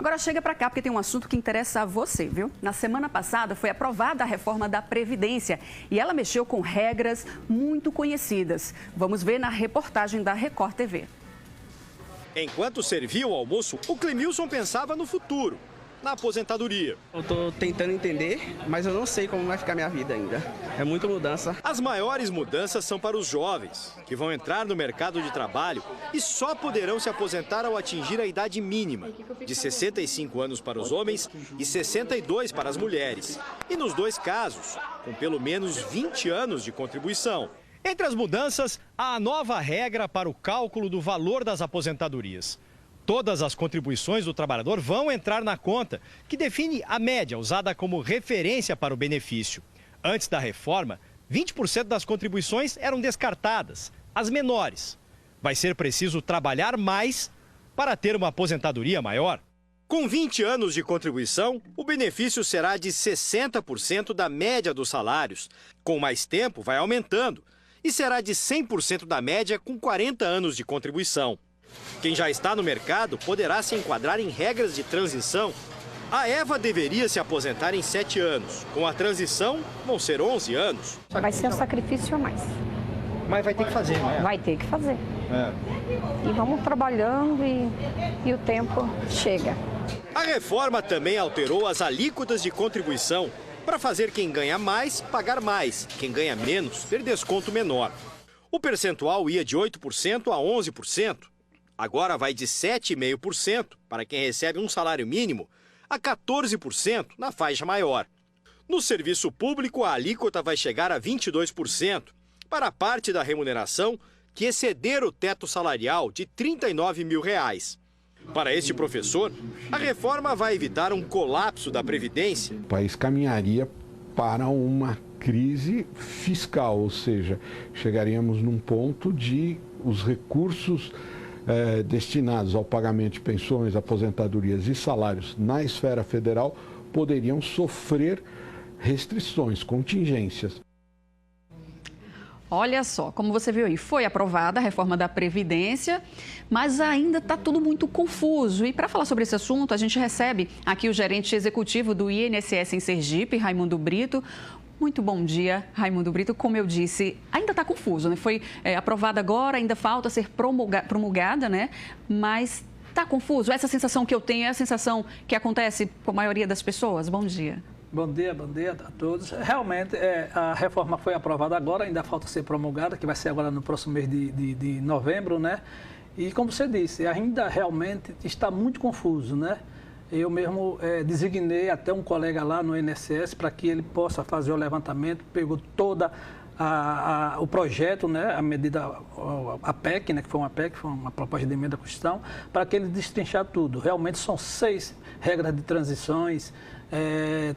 Agora chega para cá, porque tem um assunto que interessa a você, viu? Na semana passada foi aprovada a reforma da Previdência e ela mexeu com regras muito conhecidas. Vamos ver na reportagem da Record TV. Enquanto servia o almoço, o Clemilson pensava no futuro, na aposentadoria. Eu estou tentando entender, mas eu não sei como vai ficar minha vida ainda. É muita mudança. As maiores mudanças são para os jovens, que vão entrar no mercado de trabalho e só poderão se aposentar ao atingir a idade mínima, de 65 anos para os homens e 62 para as mulheres. E nos dois casos, com pelo menos 20 anos de contribuição. Entre as mudanças, há a nova regra para o cálculo do valor das aposentadorias. Todas as contribuições do trabalhador vão entrar na conta, que define a média usada como referência para o benefício. Antes da reforma, 20% das contribuições eram descartadas, as menores. Vai ser preciso trabalhar mais para ter uma aposentadoria maior. Com 20 anos de contribuição, o benefício será de 60% da média dos salários. Com mais tempo, vai aumentando e será de 100% da média com 40 anos de contribuição. Quem já está no mercado poderá se enquadrar em regras de transição. A Eva deveria se aposentar em 7 anos. Com a transição, vão ser 11 anos. Vai ser um sacrifício a mais. Mas vai ter que fazer, né? Vai ter que fazer. E vamos trabalhando e o tempo chega. A reforma também alterou as alíquotas de contribuição para fazer quem ganha mais pagar mais, quem ganha menos ter desconto menor. O percentual ia de 8% a 11%. Agora vai de 7,5% para quem recebe um salário mínimo a 14% na faixa maior. No serviço público, a alíquota vai chegar a 22% para a parte da remuneração que exceder o teto salarial de R$ 39 mil. Para este professor, a reforma vai evitar um colapso da Previdência. O país caminharia para uma crise fiscal, ou seja, chegaríamos num ponto de os recursos destinados ao pagamento de pensões, aposentadorias e salários na esfera federal poderiam sofrer restrições, contingências. Olha só, como você viu aí, foi aprovada a reforma da Previdência, mas ainda está tudo muito confuso. E para falar sobre esse assunto, a gente recebe aqui o gerente executivo do INSS em Sergipe, Raimundo Brito. Muito bom dia, Raimundo Brito. Como eu disse, ainda está confuso, né? Foi aprovada agora, ainda falta ser promulgada, né? Mas está confuso. Essa sensação que eu tenho é a sensação que acontece com a maioria das pessoas. Bom dia. Bom dia a todos. Realmente, a reforma foi aprovada agora, ainda falta ser promulgada, que vai ser agora no próximo mês de novembro, né? E como você disse, ainda realmente está muito confuso, né? Eu mesmo designei até um colega lá no INSS para que ele possa fazer o levantamento, pegou toda o projeto, né, a medida, a PEC, né, que foi uma proposta de emenda à Constituição, para que ele destrinchar tudo. Realmente são 6 regras de transições,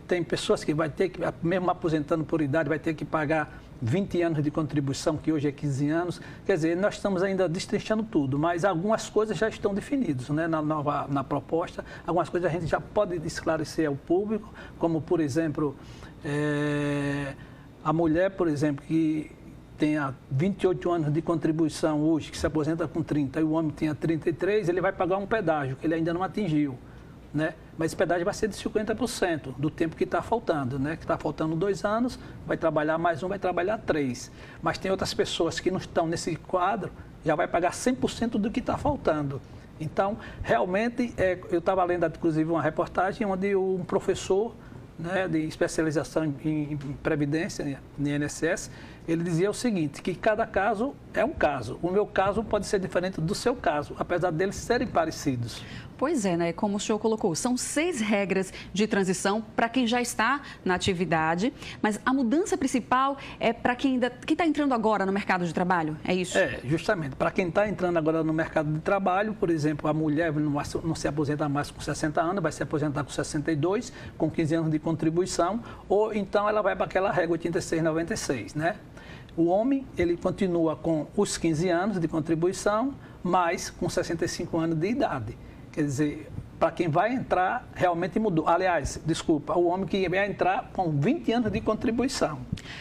tem pessoas que vai ter que, mesmo aposentando por idade, vai ter que pagar 20 anos de contribuição, que hoje é 15 anos. Quer dizer, nós estamos ainda destrinchando tudo, mas algumas coisas já estão definidas, né, na proposta. Algumas coisas a gente já pode esclarecer ao público, como, por exemplo, a mulher, por exemplo, que tenha 28 anos de contribuição hoje, que se aposenta com 30, e o homem tenha 33, ele vai pagar um pedágio, que ele ainda não atingiu, né? Mas esse pedágio vai ser de 50% do tempo que está faltando, né? Que está faltando 2 anos, vai trabalhar mais um, vai trabalhar 3. Mas tem outras pessoas que não estão nesse quadro, já vai pagar 100% do que está faltando. Então, realmente, eu estava lendo, inclusive, uma reportagem onde um professor, né, de especialização em Previdência, no INSS, ele dizia o seguinte, que cada caso é um caso. O meu caso pode ser diferente do seu caso, apesar deles serem parecidos. Pois é, né? Como o senhor colocou, são 6 regras de transição para quem já está na atividade, mas a mudança principal é para quem está entrando agora no mercado de trabalho, é isso? Justamente. Para quem está entrando agora no mercado de trabalho, por exemplo, a mulher não se aposenta mais com 60 anos, vai se aposentar com 62, com 15 anos de contribuição, ou então ela vai para aquela regra 86,96, né? O homem, ele continua com os 15 anos de contribuição, mas com 65 anos de idade. Quer dizer, para quem vai entrar, realmente mudou. Aliás, desculpa, o homem que vai entrar com 20 anos de contribuição.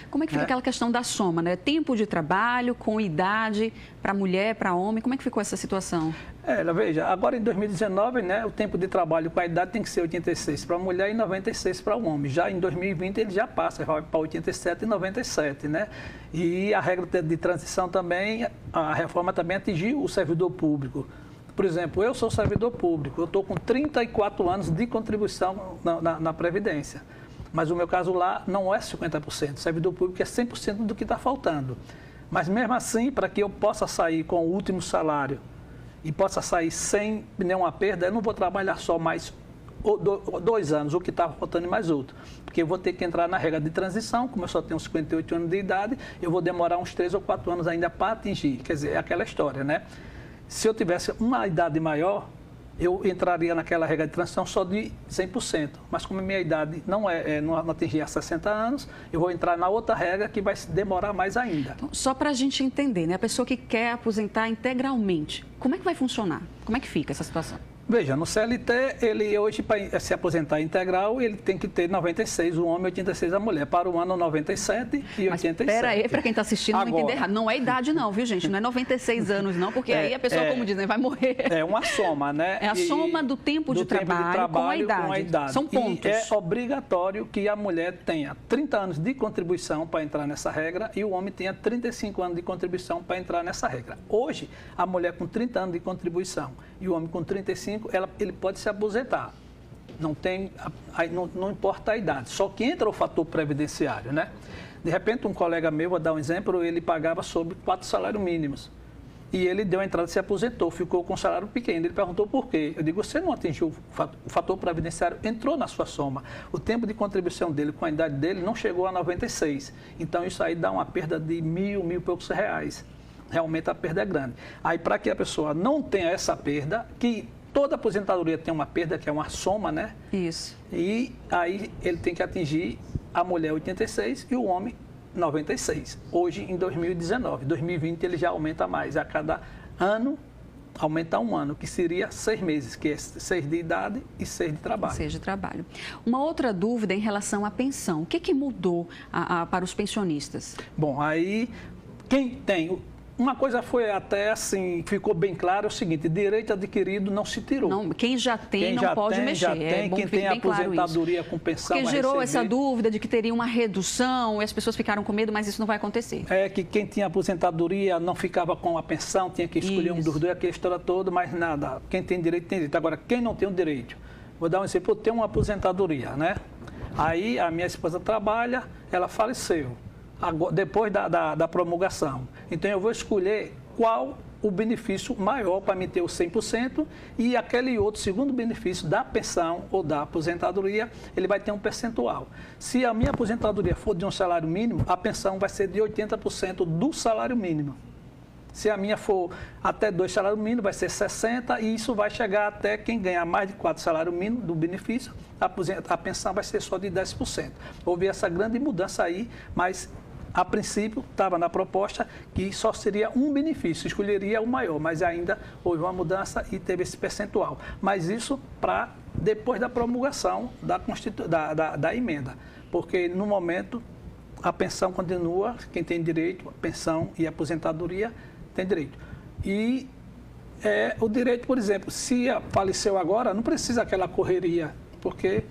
Como é que fica aquela questão da soma, né? Tempo de trabalho com idade para mulher, para homem, como é que ficou essa situação? Veja, agora em 2019, né, o tempo de trabalho com a idade tem que ser 86 para a mulher e 96 para o homem. Já em 2020 ele já passa, vai para 87 e 97, né? E a regra de transição também, a reforma também atingiu o servidor público. Por exemplo, eu sou servidor público, eu estou com 34 anos de contribuição na Previdência. Mas o meu caso lá não é 50%, o servidor público é 100% do que está faltando. Mas mesmo assim, para que eu possa sair com o último salário e possa sair sem nenhuma perda, eu não vou trabalhar só mais 2 anos, o que estava faltando e mais outro. Porque eu vou ter que entrar na regra de transição, como eu só tenho 58 anos de idade, eu vou demorar uns 3 ou 4 anos ainda para atingir. Quer dizer, é aquela história, né? Se eu tivesse uma idade maior, eu entraria naquela regra de transição só de 100%. Mas como a minha idade não atingia 60 anos, eu vou entrar na outra regra que vai demorar mais ainda. Então, só para a gente entender, né? A pessoa que quer aposentar integralmente, como é que vai funcionar? Como é que fica essa situação? Veja, no CLT, ele hoje, para se aposentar integral, ele tem que ter 96 o homem e 86 a mulher. Para o ano, 97 e 87. Espera aí, para quem está assistindo não entender errado. Não é idade não, viu, gente? Não é 96 anos não, porque aí a pessoa, como dizem, vai morrer. É uma soma, né? É a soma do tempo de trabalho com a idade. São pontos. E é obrigatório que a mulher tenha 30 anos de contribuição para entrar nessa regra e o homem tenha 35 anos de contribuição para entrar nessa regra. Hoje, a mulher com 30 anos de contribuição e o homem com 35, ele pode se aposentar. Não importa a idade, só que entra o fator previdenciário, né? De repente, um colega meu, vou dar um exemplo, ele pagava sobre 4 salários mínimos. E ele deu a entrada e se aposentou, ficou com um salário pequeno. Ele perguntou por quê. Eu digo, você não atingiu o fator previdenciário, entrou na sua soma. O tempo de contribuição dele com a idade dele não chegou a 96. Então, isso aí dá uma perda de mil e poucos reais. Realmente a perda é grande. Aí, para que a pessoa não tenha essa perda, que toda aposentadoria tem uma perda, que é uma soma, né? Isso. E aí ele tem que atingir a mulher 86 e o homem 96. Hoje, em 2019. 2020 ele já aumenta mais. A cada ano, aumenta um ano, que seria 6 meses, que é 6 de idade e 6 de trabalho. 6 de trabalho. Uma outra dúvida em relação à pensão. O que mudou para os pensionistas? Bom, aí quem tem... Uma coisa foi até assim, ficou bem claro, é o seguinte, direito adquirido não se tirou. Não, quem já tem não pode mexer. É bom, quem tem aposentadoria com pensão porque gerou essa dúvida de que teria uma redução e as pessoas ficaram com medo, mas isso não vai acontecer. É que quem tinha aposentadoria não ficava com a pensão, tinha que escolher um dos dois, aquela história toda, mas nada, quem tem direito tem direito. Agora, quem não tem o direito, vou dar um exemplo, eu tenho uma aposentadoria, né? Aí a minha esposa trabalha, ela faleceu. Depois da promulgação. Então, eu vou escolher qual o benefício maior para me ter o 100% e aquele outro segundo benefício da pensão ou da aposentadoria, ele vai ter um percentual. Se a minha aposentadoria for de um salário mínimo, a pensão vai ser de 80% do salário mínimo. Se a minha for até 2 salários mínimos, vai ser 60% e isso vai chegar até quem ganhar mais de 4 salários mínimos do benefício, a pensão vai ser só de 10%. Houve essa grande mudança aí, mas... A princípio, estava na proposta que só seria um benefício, escolheria o maior, mas ainda houve uma mudança e teve esse percentual. Mas isso para depois da promulgação da emenda, porque no momento a pensão continua, quem tem direito, a pensão e a aposentadoria tem direito. E o direito, por exemplo, se faleceu agora, não precisa aquela correria, porque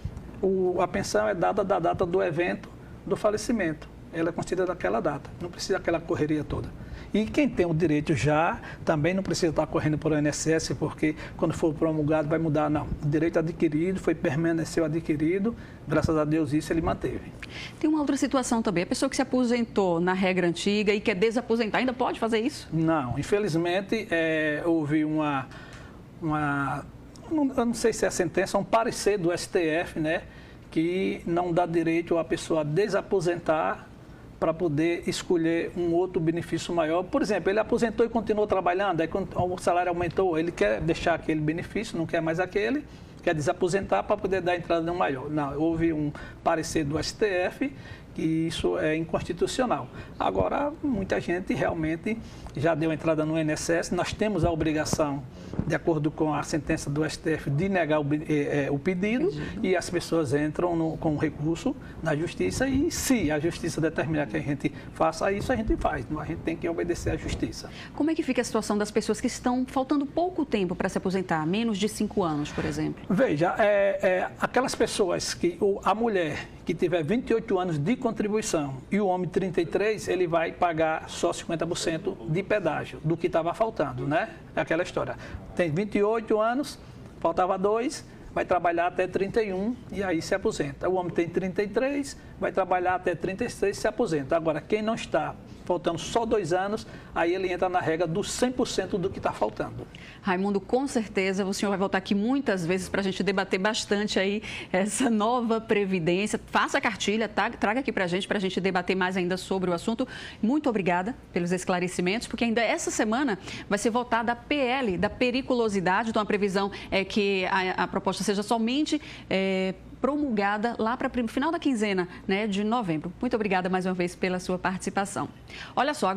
a pensão é dada da data do evento do falecimento. Ela é considerada daquela data, não precisa aquela correria toda. E quem tem o direito já, também não precisa estar correndo por INSS, porque quando for promulgado vai mudar, não. O direito adquirido, permaneceu adquirido, graças a Deus isso ele manteve. Tem uma outra situação também, a pessoa que se aposentou na regra antiga e quer desaposentar, ainda pode fazer isso? Não, infelizmente houve eu não sei se é a sentença, um parecer do STF, né, que não dá direito a pessoa a desaposentar para poder escolher um outro benefício maior. Por exemplo, ele aposentou e continuou trabalhando, aí quando o salário aumentou, ele quer deixar aquele benefício, não quer mais aquele, quer desaposentar para poder dar entrada no maior. Não, houve um parecer do STF que isso é inconstitucional. Agora, muita gente realmente já deu entrada no INSS, nós temos a obrigação de acordo com a sentença do STF, de negar o pedido e as pessoas entram com recurso na justiça e se a justiça determinar que a gente faça isso, a gente faz. A gente tem que obedecer à justiça. Como é que fica a situação das pessoas que estão faltando pouco tempo para se aposentar, menos de 5 anos, por exemplo? Veja, aquelas pessoas que a mulher que tiver 28 anos de contribuição e o homem 33, ele vai pagar só 50% de pedágio do que estava faltando, né? É aquela história. Tem 28 anos, faltava 2, vai trabalhar até 31 e aí se aposenta. O homem tem 33, vai trabalhar até 36 e se aposenta. Agora, quem não está, faltando só 2 anos, aí ele entra na regra dos 100% do que está faltando. Raimundo, com certeza o senhor vai voltar aqui muitas vezes para a gente debater bastante aí essa nova previdência. Faça a cartilha, traga aqui para a gente debater mais ainda sobre o assunto. Muito obrigada pelos esclarecimentos, porque ainda essa semana vai ser votada a PL da periculosidade. Então, a previsão é que a proposta seja somente promulgada lá para o final da quinzena, né, de novembro. Muito obrigada mais uma vez pela sua participação. Olha só.